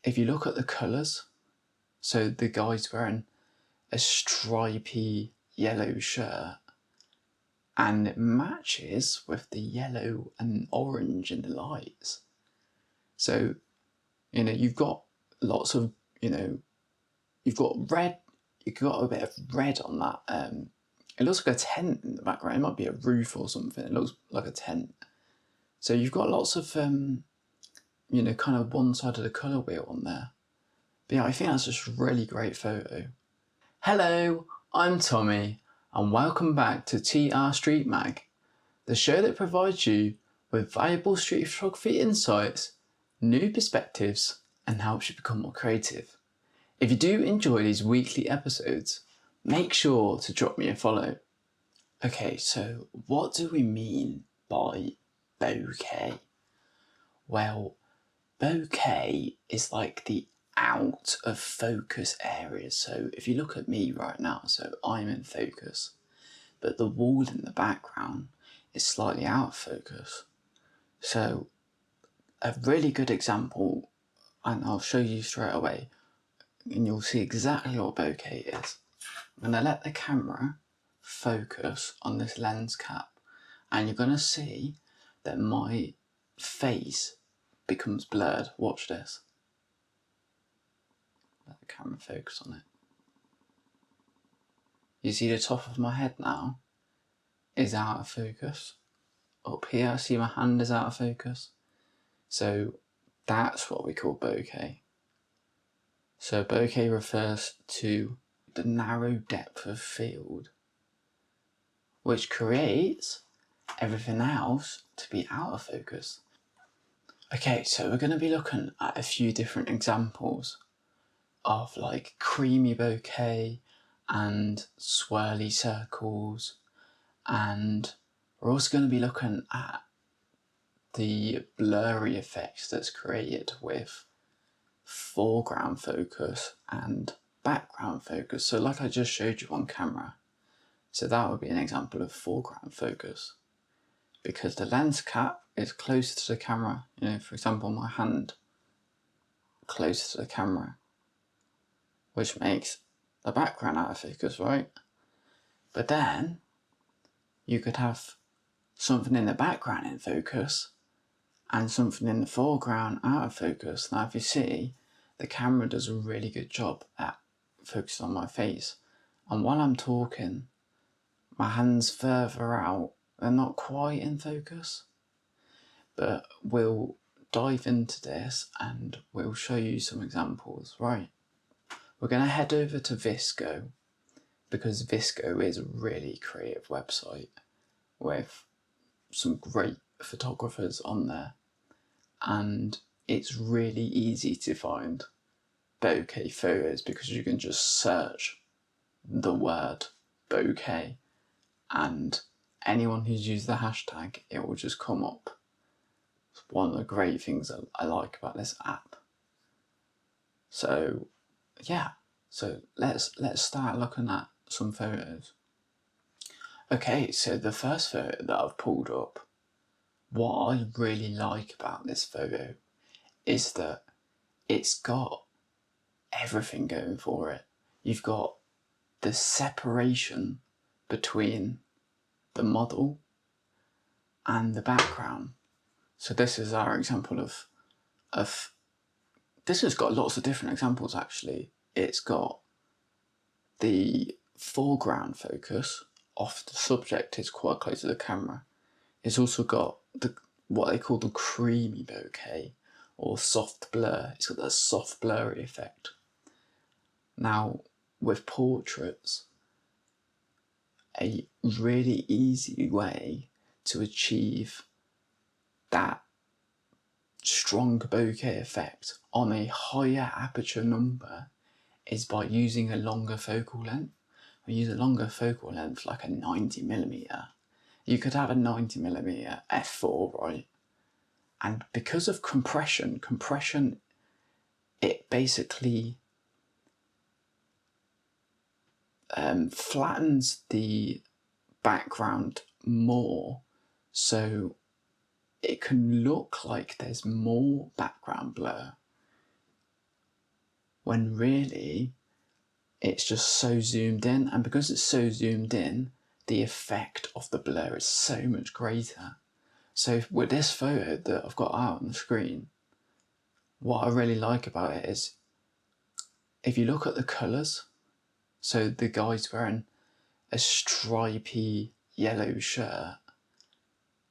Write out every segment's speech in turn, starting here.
if you look at the colours, so the guy's wearing a stripy yellow shirt and it matches with the yellow and orange in the lights. So, you've got lots of, you've got red, you've got a bit of red on that. It looks like a tent in the background. It might be a roof or something. It looks like a tent. So you've got lots of, kind of one side of the colour wheel on there. But yeah, I think that's just a really great photo. Hello, I'm Tommy, and welcome back to TR Street Mag, the show that provides you with valuable street photography insights, new perspectives, and helps you become more creative. If you do enjoy these weekly episodes, make sure to drop me a follow. Okay, so what do we mean by bokeh? Well, bokeh is like the out of focus area. So if you look at me right now, so I'm in focus, but the wall in the background is slightly out of focus. So a really good example, and I'll show you straight away, and you'll see exactly what bokeh is. I'm going to let the camera focus on this lens cap, and you're going to see that my face becomes blurred. Watch this. Let the camera focus on it. You see the top of my head now is out of focus. Up here, I see my hand is out of focus. So that's what we call bokeh. So bokeh refers to the narrow depth of field, which creates everything else to be out of focus. Okay, so we're going to be looking at a few different examples of like creamy bokeh and swirly circles, and we're also going to be looking at the blurry effects that's created with foreground focus and background focus. So like I just showed you on camera, so that would be an example of foreground focus, because the lens cap is closer to the camera. For example, my hand closer to the camera, which makes the background out of focus, right? But then you could have something in the background in focus and something in the foreground out of focus. Now if you see, the camera does a really good job at focusing on my face, and while I'm talking, my hand's further out, they're not quite in focus. But we'll dive into this and we'll show you some examples. Right, we're going to head over to Visco, because Visco is a really creative website with some great photographers on there, and it's really easy to find bokeh photos because you can just search the word bokeh, and anyone who's used the hashtag, it will just come up. It's one of the great things that I like about this app. So yeah, so let's start looking at some photos. Okay, so the first photo that I've pulled up, what I really like about this photo is that it's got everything going for it. You've got the separation between the model and the background. So this is our example of this has got lots of different examples actually. It's got the foreground focus off the subject is quite close to the camera. It's also got what they call the creamy bokeh or soft blur. It's got that soft blurry effect. Now with portraits, a really easy way to achieve that strong bokeh effect on a higher aperture number is by using a longer focal length. We use a longer focal length like a 90mm. You could have a 90mm f4, right? And because of compression, it basically flattens the background more, so it can look like there's more background blur. when really it's just so zoomed in, and because it's so zoomed in, the effect of the blur is so much greater. So with this photo that I've got out on the screen, what I really like about it is, if you look at the colours, so the guy's wearing a stripy yellow shirt,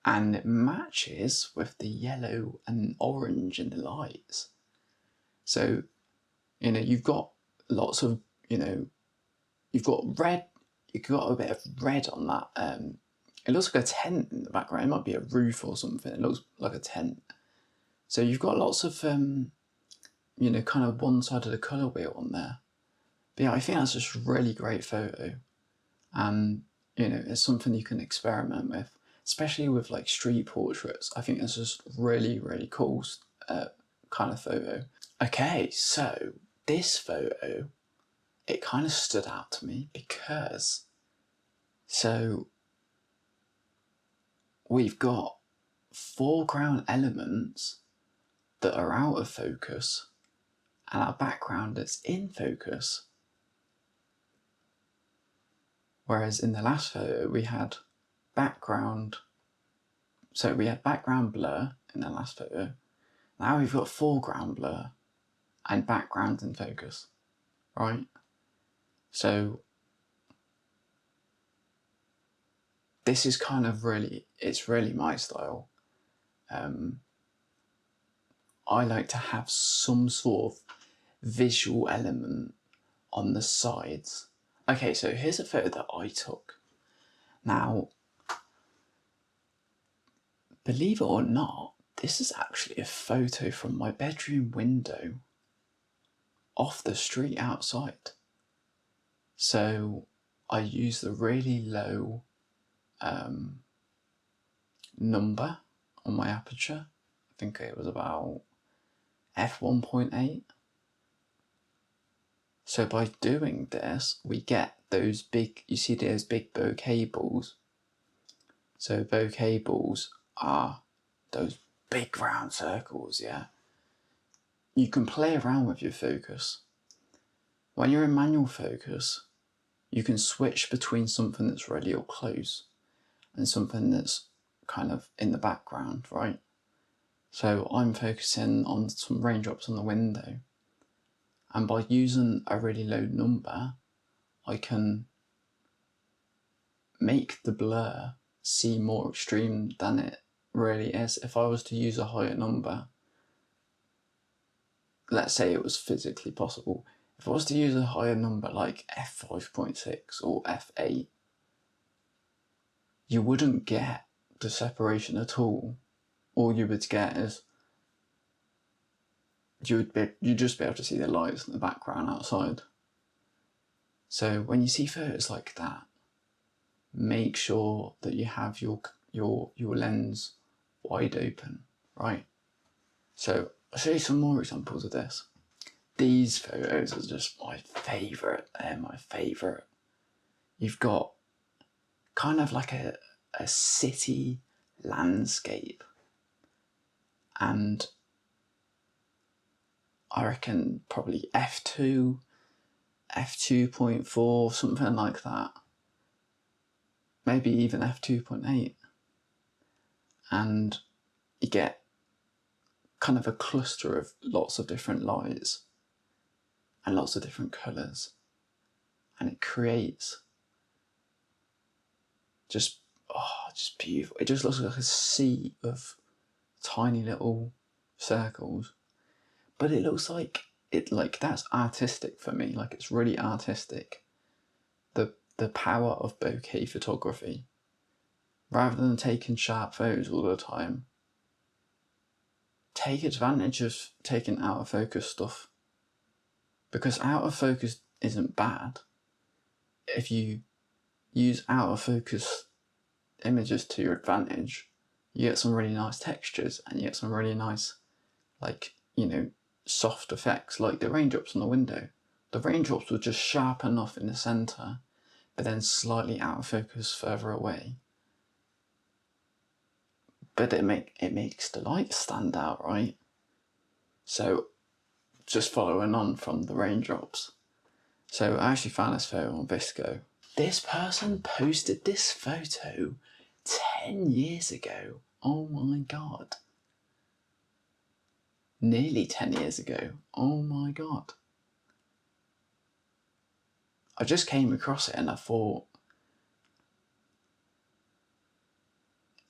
and it matches with the yellow and orange in the lights. So, you've got lots of, you've got red, you've got a bit of red on that. It looks like a tent in the background. It might be a roof or something. It looks like a tent. So you've got lots of, kind of one side of the colour wheel on there. But yeah, I think that's just a really great photo. And, it's something you can experiment with, especially with like street portraits. I think this is really, really cool kind of photo. Okay, so this photo, it kind of stood out to me because, so we've got foreground elements that are out of focus and our background that's in focus. Whereas in the last photo we had background, so we had background blur in the last photo. Now we've got foreground blur and background in focus, right? So this is kind of it's really my style. I like to have some sort of visual element on the sides. Okay, so here's a photo that I took. Now, believe it or not, this is actually a photo from my bedroom window off the street outside. So I used the really low number on my aperture. I think it was about f1.8. So by doing this, we get those big, you see those big bokeh balls. So bokeh balls are those big round circles, yeah. You can play around with your focus. When you're in manual focus, you can switch between something that's really up close and something that's kind of in the background, right? So I'm focusing on some raindrops on the window, and by using a really low number, I can make the blur seem more extreme than it really is. If I was to use a higher number, let's say it was physically possible, if I was to use a higher number like f5.6 or f8, you wouldn't get the separation at all. All you would get is you'd just be able to see the lights in the background outside. So when you see photos like that, make sure that you have your lens wide open, right? So I'll show you some more examples of this. These photos are just my favourite. They're my favourite. You've got kind of like a city landscape, and I reckon probably f2, f2.4, something like that. Maybe even f2.8. And you get kind of a cluster of lots of different lights and lots of different colours. And it creates just beautiful. It just looks like a sea of tiny little circles. But it looks like that's artistic for me. Like, it's really artistic. The power of bokeh photography. Rather than taking sharp photos all the time, take advantage of taking out of focus stuff. Because out of focus isn't bad. If you use out of focus images to your advantage, you get some really nice textures and you get some really nice, soft effects, like the raindrops on the window. The raindrops were just sharp enough in the centre, but then slightly out of focus further away. But it makes the light stand out, right? So just following on from the raindrops. So I actually found this photo on Visco. This person posted this photo 10 years ago. Oh my god. Nearly 10 years ago. Oh my god. I just came across it and I thought,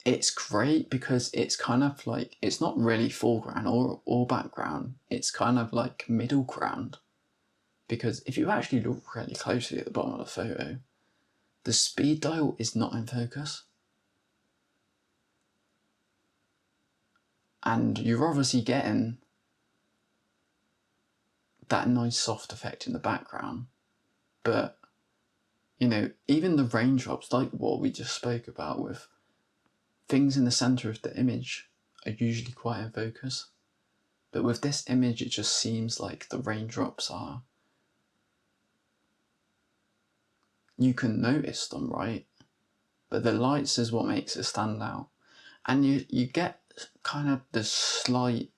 it's great because it's kind of like, it's not really foreground or background. It's kind of like middle ground. Because if you actually look really closely at the bottom of the photo, the speed dial is not in focus. And you're obviously getting that nice soft effect in the background. But, you know, even the raindrops, like what we just spoke about with things in the center of the image, are usually quite in focus. But with this image, it just seems like the raindrops are, you can notice them, right? But the lights is what makes it stand out. And you get kind of the slight,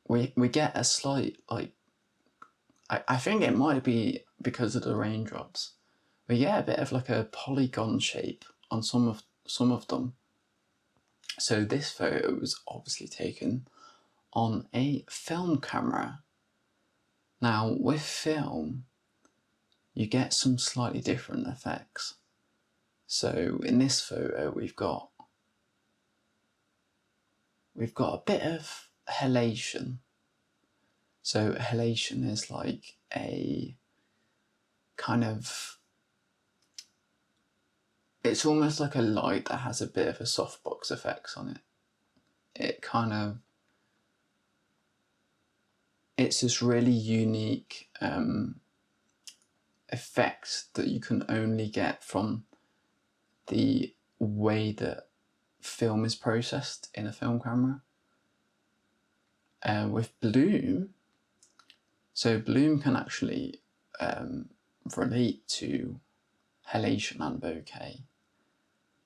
we get a slight, like, I think it might be because of the raindrops. We get a bit of like a polygon shape on some of them. So this photo was obviously taken on a film camera. Now with film, you get some slightly different effects. So in this photo, we've got a bit of halation. So halation is like a kind of, it's almost like a light that has a bit of a softbox effects on it. It kind of, it's this really unique effect that you can only get from the way that film is processed in a film camera. With bloom, so bloom can actually relate to halation and bokeh.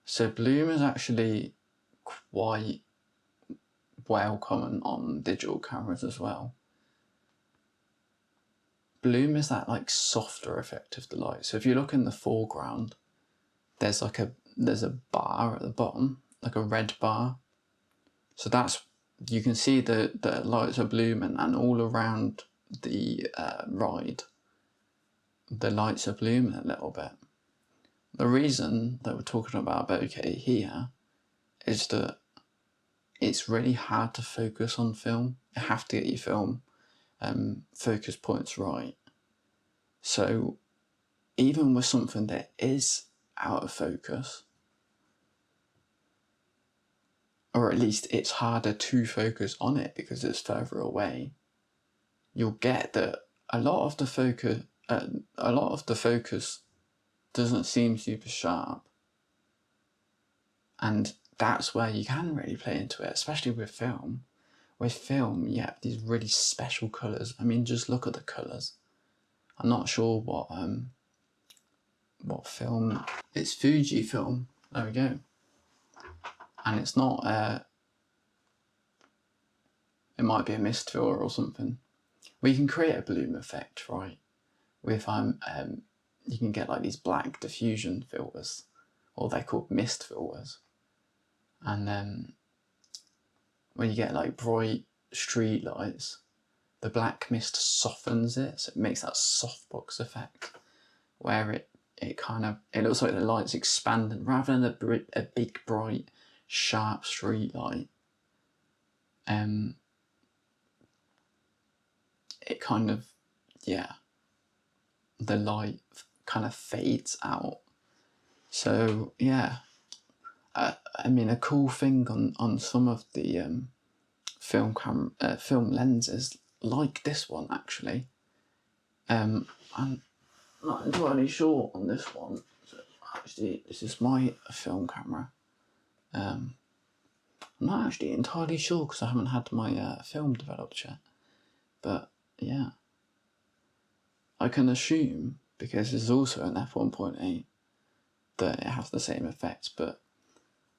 So bloom is actually quite well common on digital cameras as well. Bloom is that like softer effect of the light. So if you look in the foreground, there's a bar at the bottom, like a red bar. So that's, you can see the lights are blooming, and all around the ride, the lights are blooming a little bit. The reason that we're talking about bokeh here is that it's really hard to focus on film. You have to get your film focus points right. So even with something that is out of focus, or at least it's harder to focus on it because it's further away, you'll get that a lot of the focus doesn't seem super sharp. And that's where you can really play into it, especially with film. With film, you have these really special colours. I mean, just look at the colours. I'm not sure what film. It's Fuji film. There we go. And it's not. It might be a mist filter or something. We can create a bloom effect, right? With you can get like these black diffusion filters, or they're called mist filters. And then when you get like bright street lights, the black mist softens it, so it makes that softbox effect where it kind of, it looks like the light's expanding rather than a big bright sharp street light. It kind of, yeah, the light kind of fades out. So yeah, I mean, a cool thing on some of the film lenses, like this one actually. I'm not entirely sure on this one. So actually, this is my film camera. I'm not actually entirely sure because I haven't had my film developed yet. But yeah, I can assume, because there's also an f1.8, that it has the same effect. But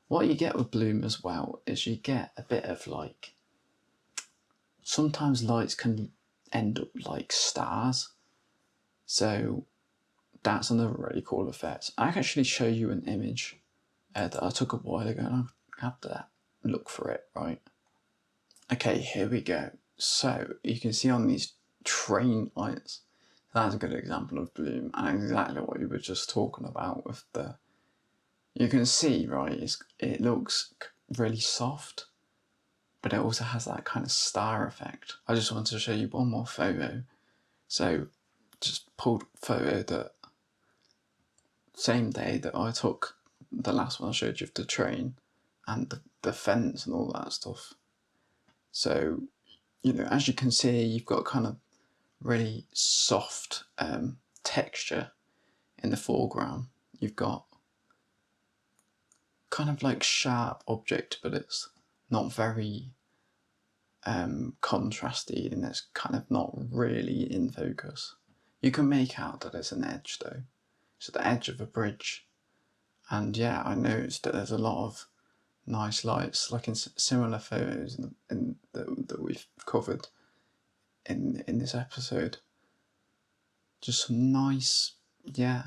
What you get with bloom as well is you get a bit of like, sometimes lights can end up like stars. So that's another really cool effect. I can actually show you an image that I took a while ago, and I have to look for it, right? Okay, here we go. So you can see on these train lights, that's a good example of bloom, and exactly what you were just talking about with the, you can see, right, it looks really soft, but it also has that kind of star effect. I just wanted to show you one more photo. So just pulled a photo that same day that I took the last one I showed you of the train and the fence and all that stuff. So, you know, as you can see, you've got kind of really soft texture in the foreground. You've got kind of like sharp object, but it's not very contrasty, and it's kind of not really in focus. You can make out that it's an edge though. So the edge of a bridge. And yeah, I noticed that there's a lot of nice lights, like in similar photos that we've covered in this episode. Just some nice, yeah,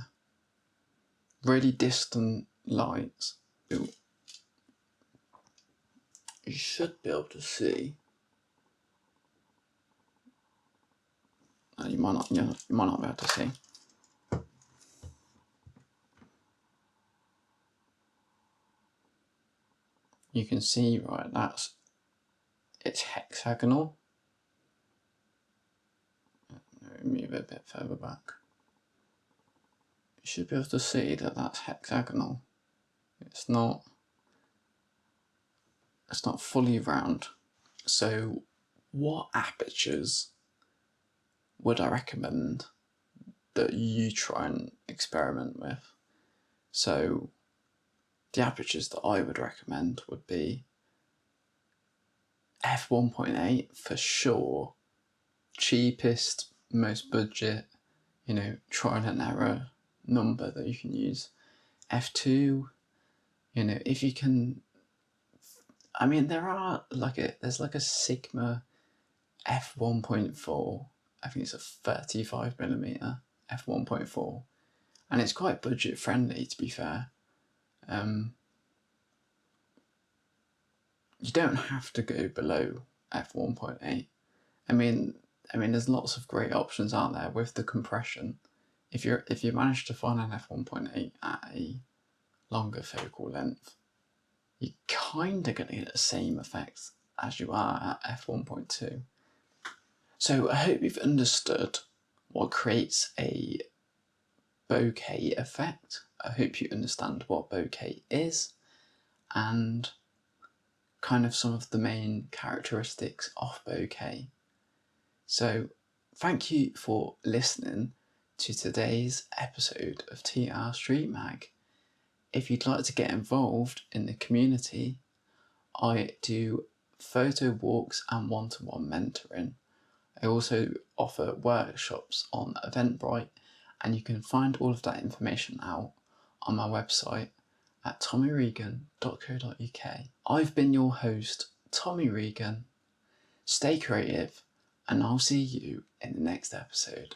really distant lights. You should be able to see. You might not be able to see. You can see, right, it's hexagonal. Move it a bit further back. You should be able to see that that's hexagonal. It's not fully round. So what apertures would I recommend that you try and experiment with? So the apertures that I would recommend would be f1.8 for sure, cheapest, most budget, you know, trial and error number that you can use. f2, you know, if you can, I mean, there's like a Sigma f1.4, I think it's a 35mm f1.4, and it's quite budget friendly, to be fair. You don't have to go below f1.8. I mean, there's lots of great options out there with the compression. If you manage to find an f1.8 at a longer focal length, you're kind of going to get the same effects as you are at f1.2. So I hope you've understood what creates a bokeh effect. I hope you understand what bokeh is and kind of some of the main characteristics of bokeh. So thank you for listening to today's episode of TR Street Mag. If you'd like to get involved in the community, I do photo walks and one-to-one mentoring. I also offer workshops on Eventbrite, and you can find all of that information out on my website at tommyregan.co.uk. I've been your host, Tommy Regan. Stay creative, and I'll see you in the next episode.